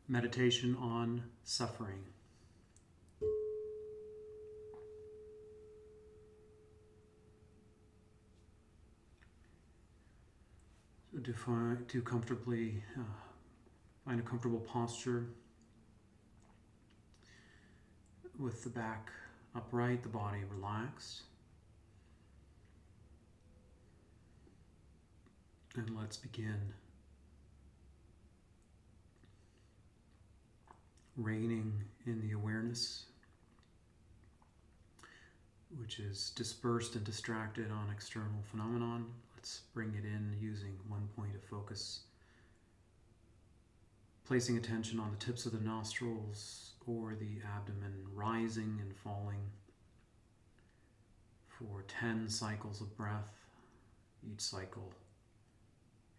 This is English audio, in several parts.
Meditation on suffering. So to comfortably find a comfortable posture with the back upright, the body relaxed. And let's begin reigning in the awareness, which is dispersed and distracted on external phenomenon. Let's bring it in using one point of focus, placing attention on the tips of the nostrils or the abdomen, rising and falling for 10 cycles of breath, each cycle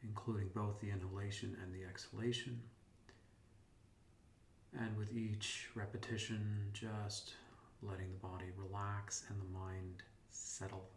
including both the inhalation and the exhalation. And with each repetition, just letting the body relax and the mind settle.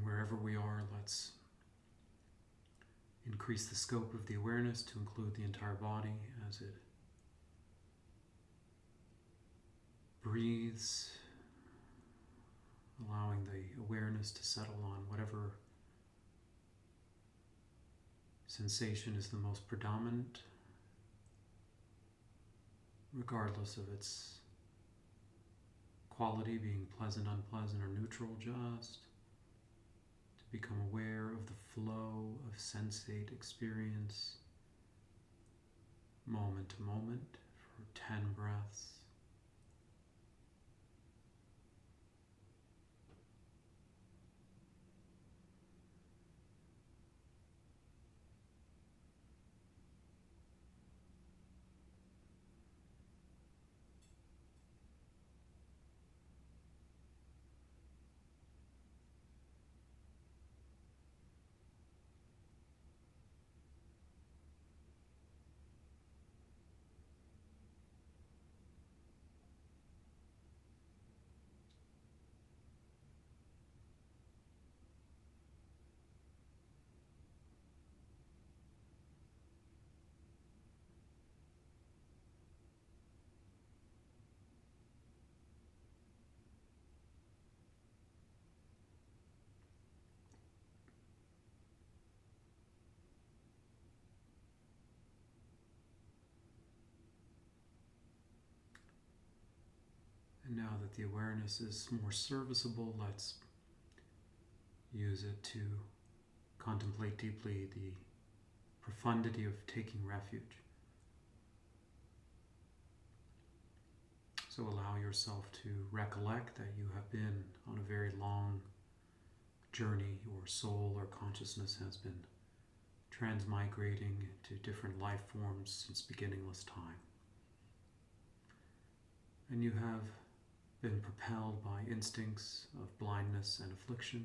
Wherever we are, let's increase the scope of the awareness to include the entire body as it breathes, allowing the awareness to settle on whatever sensation is the most predominant, regardless of its quality being pleasant, unpleasant, or neutral. Just become aware of the flow of sensate experience moment to moment for 10 breaths. And now that the awareness is more serviceable, let's use it to contemplate deeply the profundity of taking refuge. So allow yourself to recollect that you have been on a very long journey. Your soul or consciousness has been transmigrating to different life forms since beginningless time. And you have been propelled by instincts of blindness and affliction,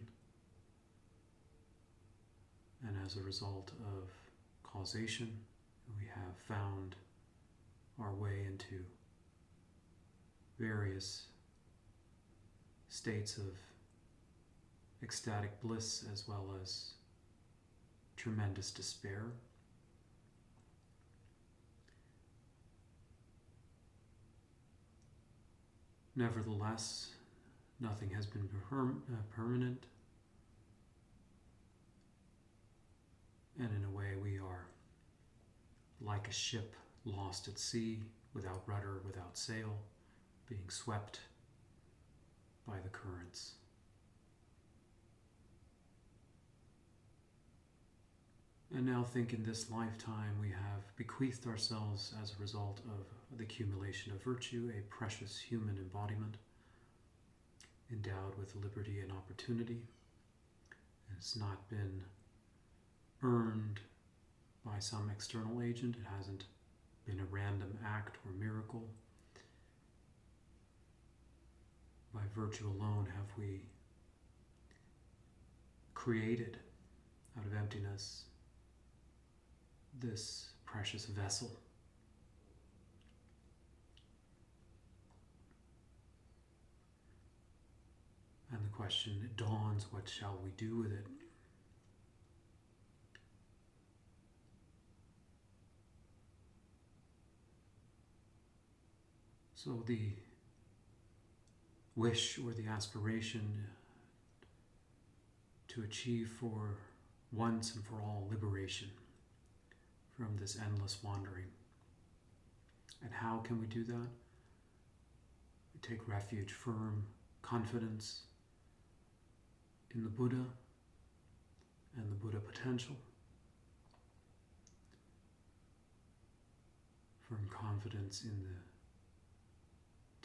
and as a result of causation, we have found our way into various states of ecstatic bliss as well as tremendous despair. Nevertheless, nothing has been permanent, and in a way we are like a ship lost at sea, without rudder, without sail, being swept by the currents. And now think, in this lifetime we have bequeathed ourselves, as a result of the accumulation of virtue, a precious human embodiment endowed with liberty and opportunity. It's not been earned by some external agent. It hasn't been a random act or miracle. By virtue alone have we created out of emptiness this precious vessel. And the question dawns, what shall we do with it? So the wish or the aspiration to achieve for once and for all liberation from this endless wandering. And how can we do that? We take refuge, firm confidence in the Buddha and the Buddha potential. Firm confidence in the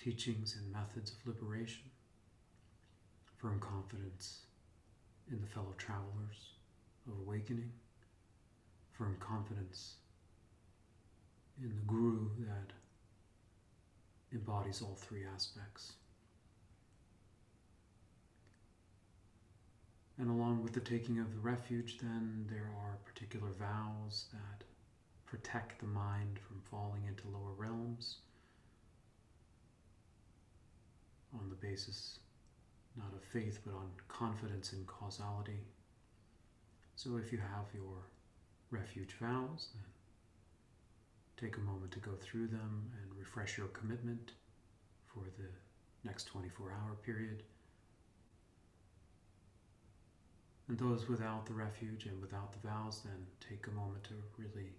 teachings and methods of liberation. Firm confidence in the fellow travelers of awakening. Firm confidence in the Guru that embodies all three aspects. And along with the taking of the refuge, then, there are particular vows that protect the mind from falling into lower realms on the basis not of faith but on confidence in causality. So if you have your refuge vows, then take a moment to go through them and refresh your commitment for the next 24-hour period. And those without the refuge and without the vows, then take a moment to really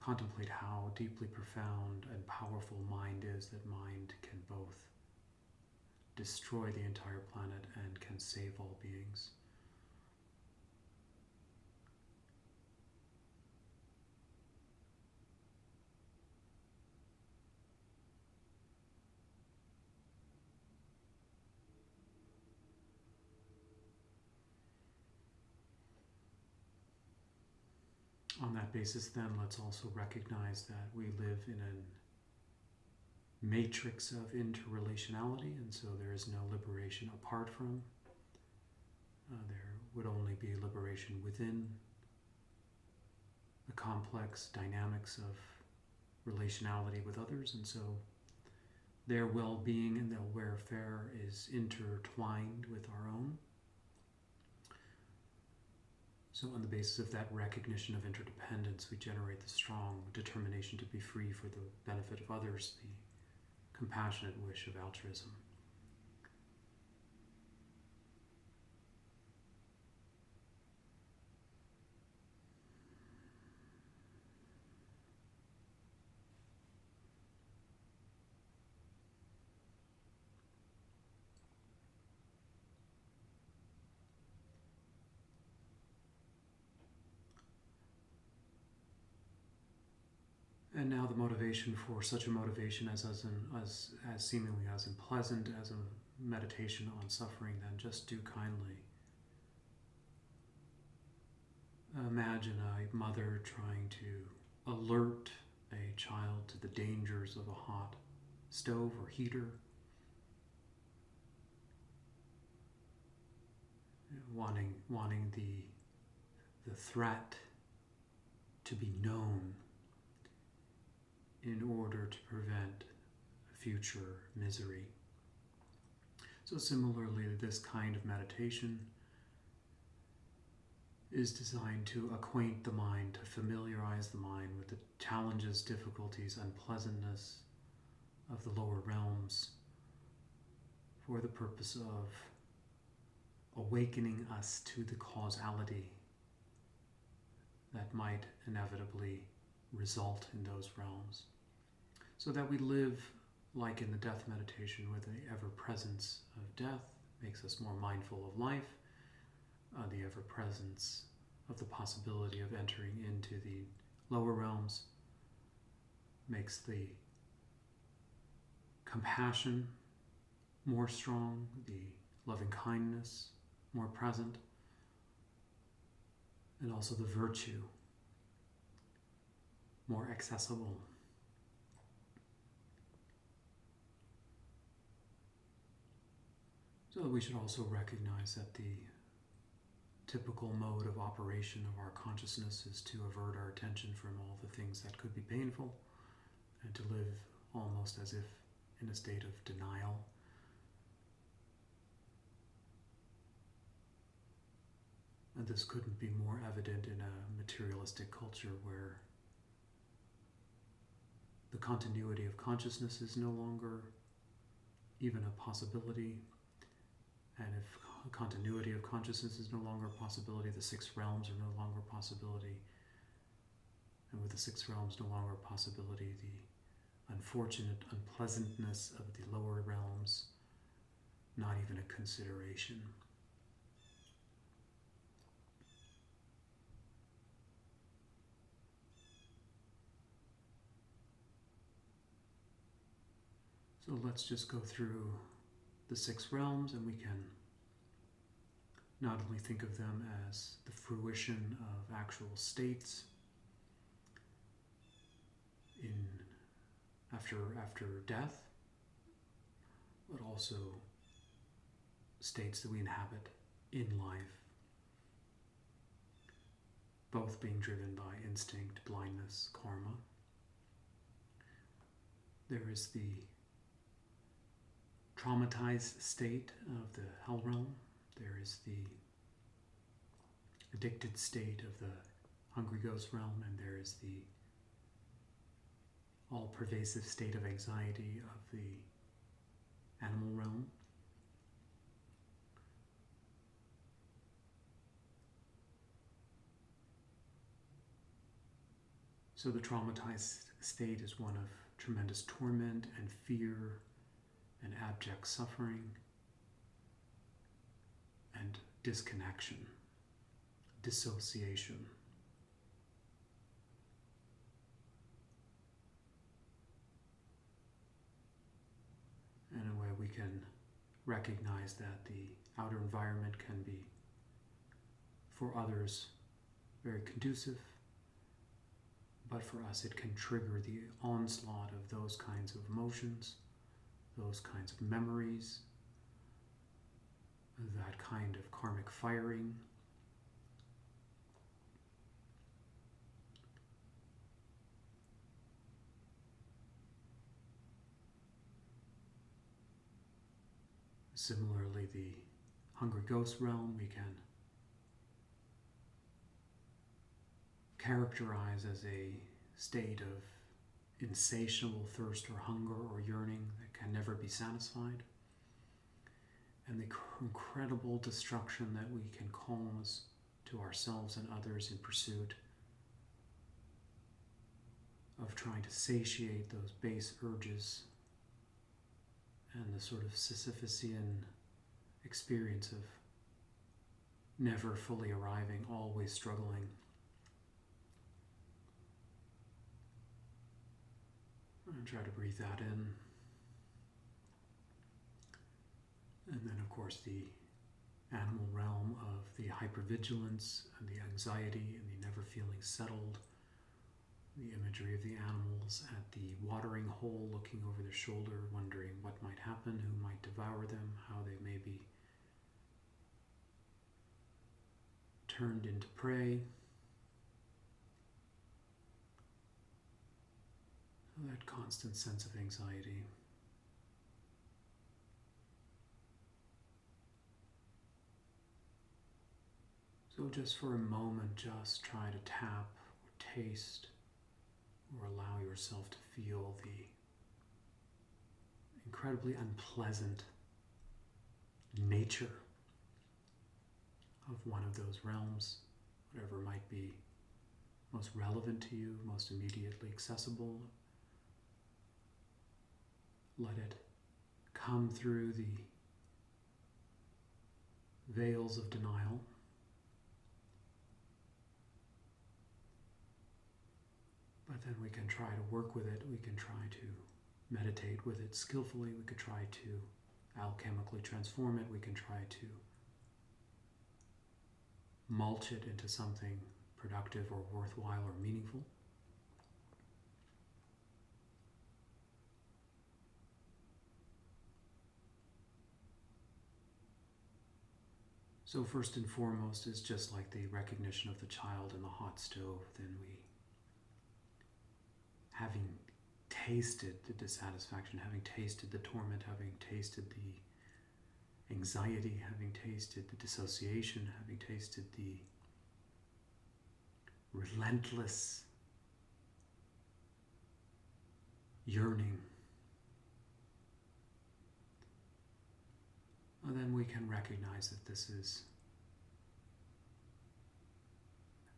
contemplate how deeply profound and powerful mind is, that mind can both destroy the entire planet and can save all beings. On that basis, then, let's also recognize that we live in a matrix of interrelationality, and so there is no liberation apart from. There would only be liberation within the complex dynamics of relationality with others, and so their well-being and their welfare is intertwined with our own. So on the basis of that recognition of interdependence, we generate the strong determination to be free for the benefit of others, the compassionate wish of altruism. And now the motivation for such a motivation as seemingly as unpleasant as a meditation on suffering, then just do kindly. Imagine a mother trying to alert a child to the dangers of a hot stove or heater, wanting the threat to be known in order to prevent future misery. So similarly, this kind of meditation is designed to acquaint the mind, to familiarize the mind with the challenges, difficulties, unpleasantness of the lower realms for the purpose of awakening us to the causality that might inevitably result in those realms, so that we live like in the death meditation, where the ever-presence of death makes us more mindful of life, the ever-presence of the possibility of entering into the lower realms makes the compassion more strong, the loving kindness more present, and also the virtue more accessible. So we should also recognize that the typical mode of operation of our consciousness is to avert our attention from all the things that could be painful and to live almost as if in a state of denial. And this couldn't be more evident in a materialistic culture where the continuity of consciousness is no longer even a possibility. And if continuity of consciousness is no longer a possibility, the six realms are no longer a possibility. And with the six realms no longer a possibility, the unfortunate unpleasantness of the lower realms, not even a consideration. So let's just go through the six realms, and we can not only think of them as the fruition of actual states after death, but also states that we inhabit in life, both being driven by instinct, blindness, karma. There is the traumatized state of the hell realm. There is the addicted state of the hungry ghost realm, and there is the all-pervasive state of anxiety of the animal realm. So the traumatized state is one of tremendous torment and fear and abject suffering and disconnection, dissociation. In a way, we can recognize that the outer environment can be, for others, very conducive, but for us it can trigger the onslaught of those kinds of emotions, those kinds of memories, that kind of karmic firing. Similarly, the hungry ghost realm we can characterize as a state of insatiable thirst or hunger or yearning that can never be satisfied, and the incredible destruction that we can cause to ourselves and others in pursuit of trying to satiate those base urges, and the sort of Sisyphusian experience of never fully arriving, always struggling. And try to breathe that in. And then, of course, the animal realm of the hypervigilance and the anxiety and the never feeling settled. The imagery of the animals at the watering hole, looking over their shoulder, wondering what might happen, who might devour them, how they may be turned into prey. So that constant sense of anxiety. So just for a moment, just try to tap or taste or allow yourself to feel the incredibly unpleasant nature of one of those realms, whatever might be most relevant to you, most immediately accessible. Let it come through the veils of denial. But then we can try to work with it. We can try to meditate with it skillfully. We could try to alchemically transform it. We can try to mulch it into something productive or worthwhile or meaningful. So first and foremost is just like the recognition of the child in the hot stove. Then we, having tasted the dissatisfaction, having tasted the torment, having tasted the anxiety, having tasted the dissociation, having tasted the relentless yearning, and then we can recognize that this is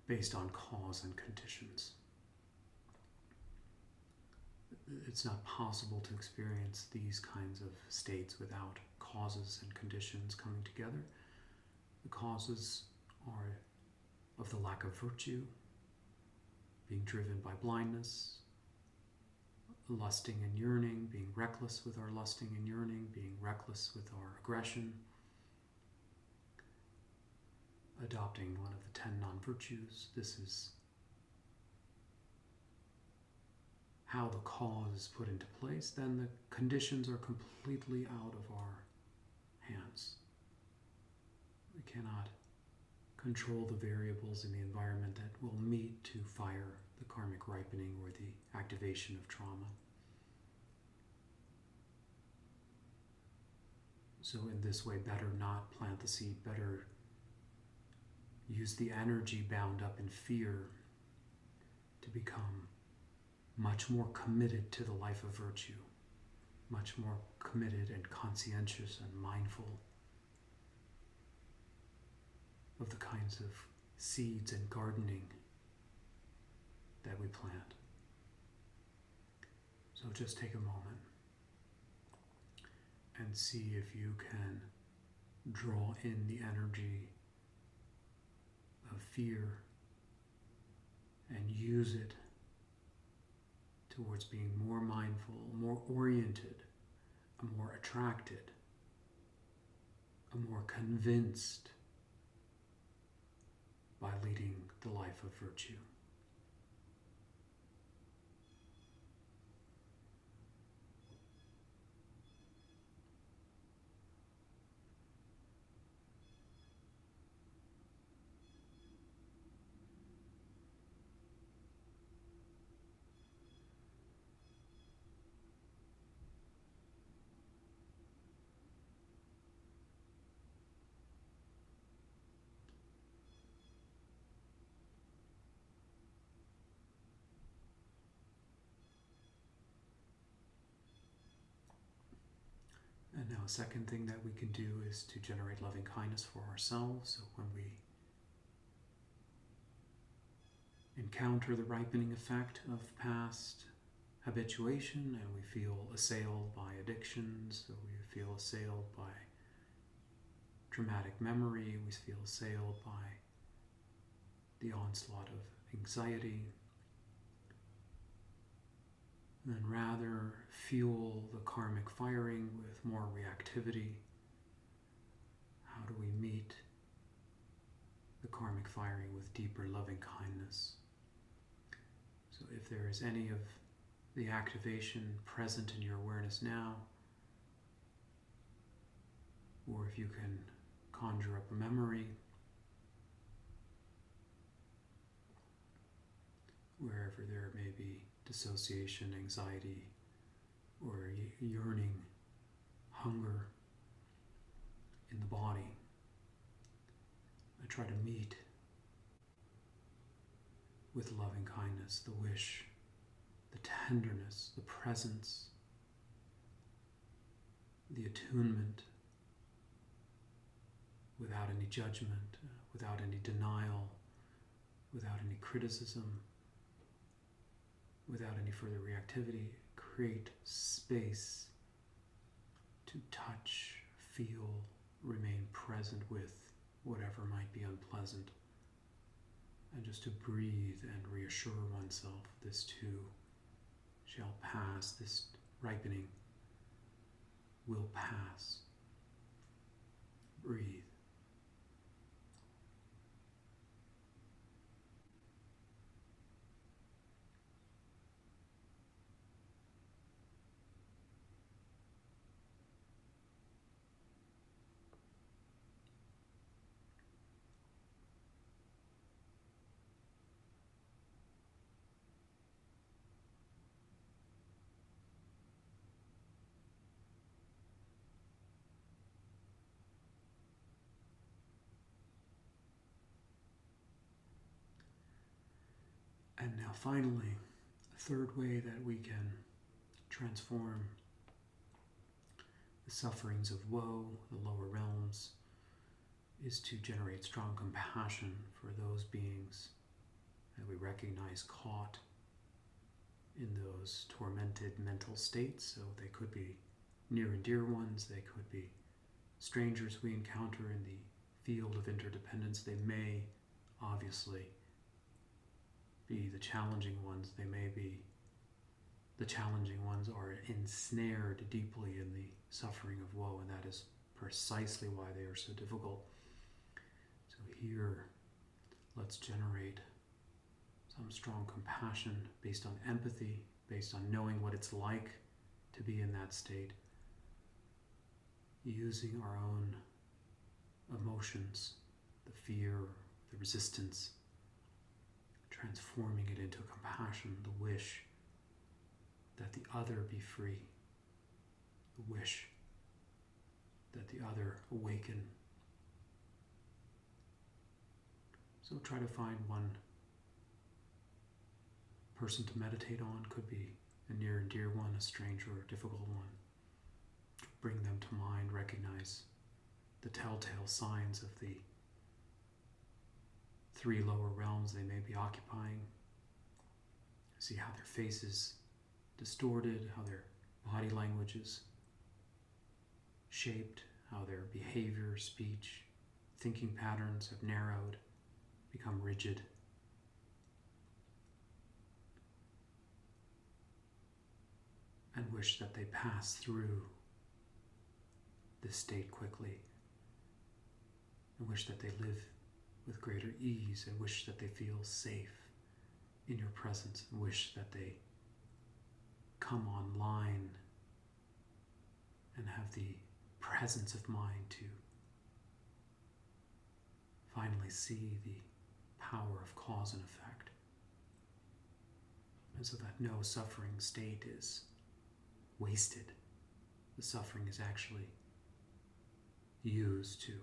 based on cause and conditions. It's not possible to experience these kinds of states without causes and conditions coming together. The causes are of the lack of virtue, being driven by blindness, lusting and yearning, being reckless with our lusting and yearning, being reckless with our aggression, adopting one of the 10 non-virtues. This is how the cause is put into place. Then the conditions are completely out of our hands. We cannot control the variables in the environment that will meet to fire the karmic ripening or the activation of trauma. So in this way, better not plant the seed, better use the energy bound up in fear to become much more committed to the life of virtue, much more committed and conscientious and mindful of the kinds of seeds and gardening that we plant. So just take a moment and see if you can draw in the energy of fear and use it towards being more mindful, more oriented, more attracted, more convinced by leading the life of virtue. And now a second thing that we can do is to generate loving kindness for ourselves. So when we encounter the ripening effect of past habituation and we feel assailed by addictions, so we feel assailed by traumatic memory, we feel assailed by the onslaught of anxiety, then rather fuel the karmic firing with more reactivity. How do we meet the karmic firing with deeper loving kindness? So if there is any of the activation present in your awareness now, or if you can conjure up a memory wherever there may be dissociation, anxiety, or yearning, hunger in the body, I try to meet with loving kindness, the wish, the tenderness, the presence, the attunement, without any judgment, without any denial, without any criticism, without any further reactivity. Create space to touch, feel, remain present with whatever might be unpleasant, and just to breathe and reassure oneself this too shall pass, this ripening will pass. Breathe. And now finally, the third way that we can transform the sufferings of woe, the lower realms, is to generate strong compassion for those beings that we recognize caught in those tormented mental states. So they could be near and dear ones, they could be strangers we encounter in the field of interdependence. They may obviously be the challenging ones. They may be the challenging ones are ensnared deeply in the suffering of woe, and that is precisely why they are so difficult. So here, let's generate some strong compassion based on empathy, based on knowing what it's like to be in that state, using our own emotions, the fear, the resistance, transforming it into compassion, the wish that the other be free, the wish that the other awaken. So try to find one person to meditate on. Could be a near and dear one, a stranger, or a difficult one. Bring them to mind, recognize the telltale signs of the three lower realms they may be occupying. See how their face is distorted, how their body language is shaped, how their behavior, speech, thinking patterns have narrowed, become rigid. And wish that they pass through this state quickly. And wish that they live with greater ease, and wish that they feel safe in your presence, and wish that they come online and have the presence of mind to finally see the power of cause and effect, and so that no suffering state is wasted. The suffering is actually used to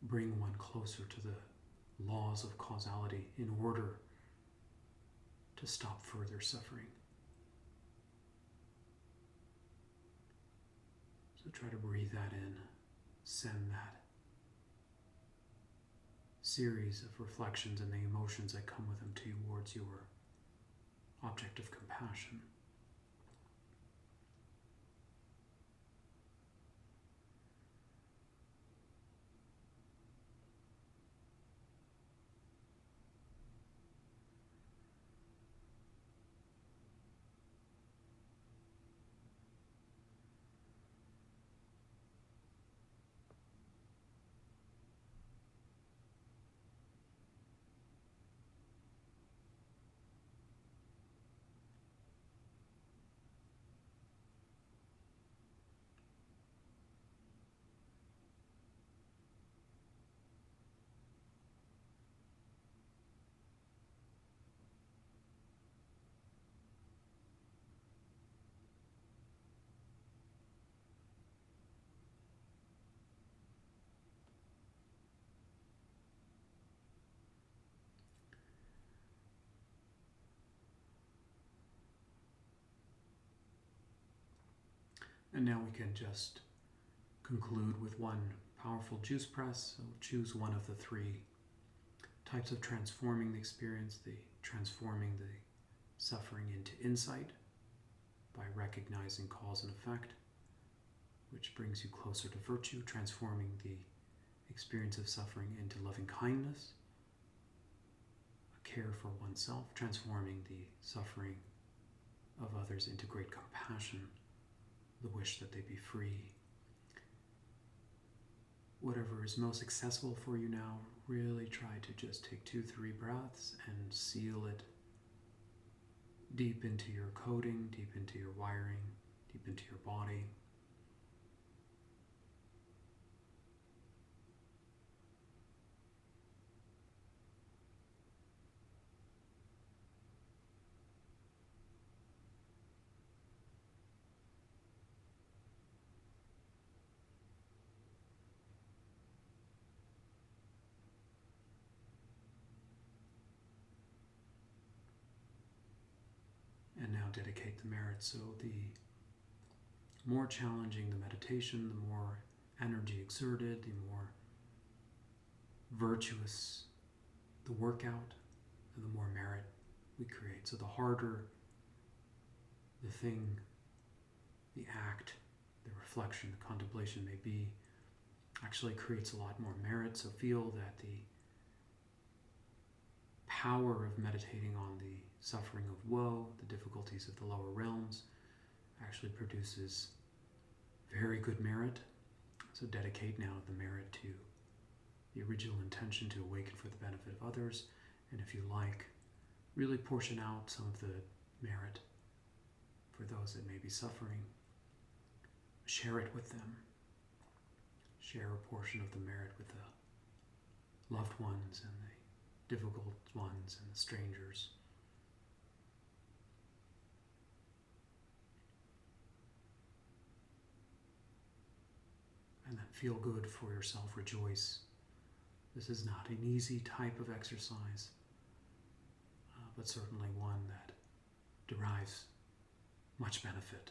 bring one closer to the laws of causality in order to stop further suffering. So try to breathe that in, send that series of reflections and the emotions that come with them towards your object of compassion. And now we can just conclude with one powerful juice press. So choose one of the three types of transforming the experience, the transforming the suffering into insight by recognizing cause and effect, which brings you closer to virtue, transforming the experience of suffering into loving kindness, a care for oneself, transforming the suffering of others into great compassion, the wish that they be free. Whatever is most accessible for you now, really try to just take 2-3 breaths and seal it deep into your coding, deep into your wiring, deep into your body. And now dedicate the merit. So the more challenging the meditation, the more energy exerted, the more virtuous the workout, and the more merit we create. So the harder the thing, the act, the reflection, the contemplation may be, actually creates a lot more merit. So feel that the power of meditating on the suffering of woe, the difficulties of the lower realms, actually produces very good merit. So dedicate now the merit to the original intention to awaken for the benefit of others. And if you like, really portion out some of the merit for those that may be suffering. Share it with them. Share a portion of the merit with the loved ones and the difficult ones and the strangers. And then feel good for yourself, rejoice. This is not an easy type of exercise, but certainly one that derives much benefit